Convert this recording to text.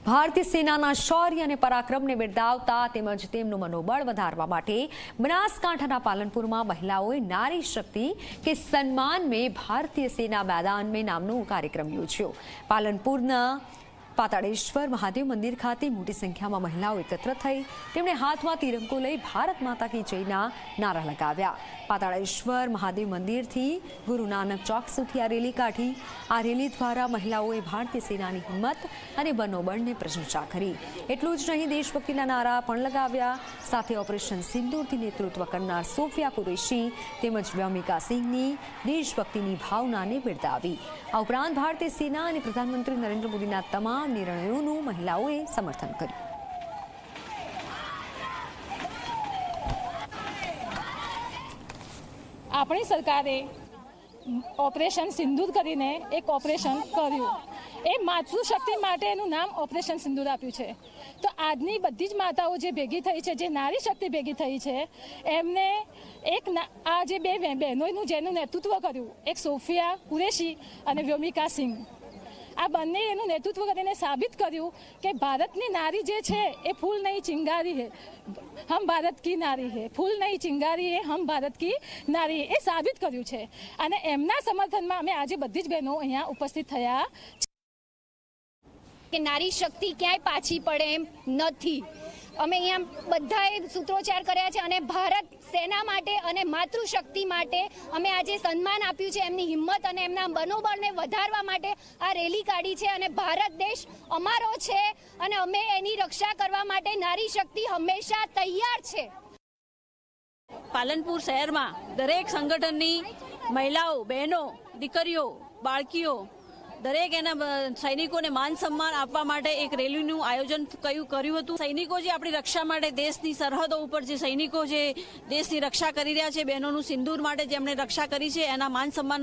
ભારતીય સેનાના શૌર્ય અને પરાક્રમને બિરદાવતા તેમજ તેમનું મનોબળ વધારવા માટે બનાસકાંઠાના પાલનપુરમાં મહિલાઓએ નારી શક્તિ કે સન્માન में भारतीय सेना मैदान में नामનો કાર્યક્રમ યોજ્યો। પાલનપુરના પાતાળેશ્વર મહાદેવ મંદિર ખાતે મોટી સંખ્યામાં મહિલાઓ એકત્ર થઈ તેમણે હાથમાં તિરંગો લઈ ભારત માતા કી જયના નારા લગાવ્યા। પાતાળેશ્વર મહાદેવ મંદિરથી ગુરુ નાનક ચોક સુધી આ રેલી કાઢી। આ રેલી દ્વારા મહિલાઓએ ભારતીય સેનાની હિંમત અને બનોબળને પ્રશંસા કરી। એટલું જ નહીં, દેશભક્તિના નારા પણ લગાવ્યા। સાથે ઓપરેશન સિંદૂરથી નેતૃત્વ કરનાર સોફિયા કુરેશી તેમજ વ્યોમિકા સિંહની દેશભક્તિની ભાવનાને બિરદાવી। આ ઉપરાંત ભારતીય સેના અને પ્રધાનમંત્રી નરેન્દ્ર મોદીના તમામ નિર્ણયોનું મહિલાઓએ સમર્થન કર્યું। આપણી સરકારે ઓપરેશન સિંદૂર કરીને એક ઓપરેશન કર્યું। એ માતૃશક્તિ માટે એનું નામ ઓપરેશન સિંદૂર આપ્યું છે। તો આજની બધી જ માતાઓ જે ભેગી થઈ છે, જે નારી શક્તિ ભેગી થઈ છે, એમને આ જે બે બહેનોનું જેનું નેતૃત્વ કર્યું, એક સોફિયા કુરેશી અને વ્યોમિકા સિંહ, આ બંને એનું નેતૃત્વ કરીને સાબિત કર્યું કે ભારતની નારી જે છે એ ફૂલ નહીં ચિંગારી હે, હમ ભારત કી નારી હે, ફૂલ નહીં ચિંગારી હે, હમ ભારત કી નારી, એ સાબિત કર્યું છે। અને એમના સમર્થનમાં અમે આજે બધી જ બહેનો અહીંયા ઉપસ્થિત થયા કે નારી શક્તિ ક્યાંય પાછી પડે એમ નથી। અમે અહીંયા બધાએ સૂત્રોચ્ચાર કર્યા છે અને ભારત સેના માટે અને માતૃશક્તિ માટે અમે આજે સન્માન આપ્યું છે। એમની હિંમત અને એમના મનોબળને વધારવા માટે આ રેલી કાઢી છે અને ભારત દેશ અમારો છે અને અમે એની રક્ષા કરવા માટે નારી શક્તિ હંમેશા તૈયાર છે। પાલનપુર શહેરમાં દરેક સંગઠનની મહિલાઓ, બહેનો, દીકરીઓ, બાળકીઓ દરેક એના સૈનિકોને માન સન્માન આપવા માટે એક રેલીનું આયોજન કર્યું હતું। સૈનિકો જે આપણી રક્ષા માટે દેશની સરહદો ઉપર જે સૈનિકો જે દેશની રક્ષા કરી રહ્યા છે, બહેનોનું સિંદૂર માટે જેમણે રક્ષા કરી છે, એના માન સન્માન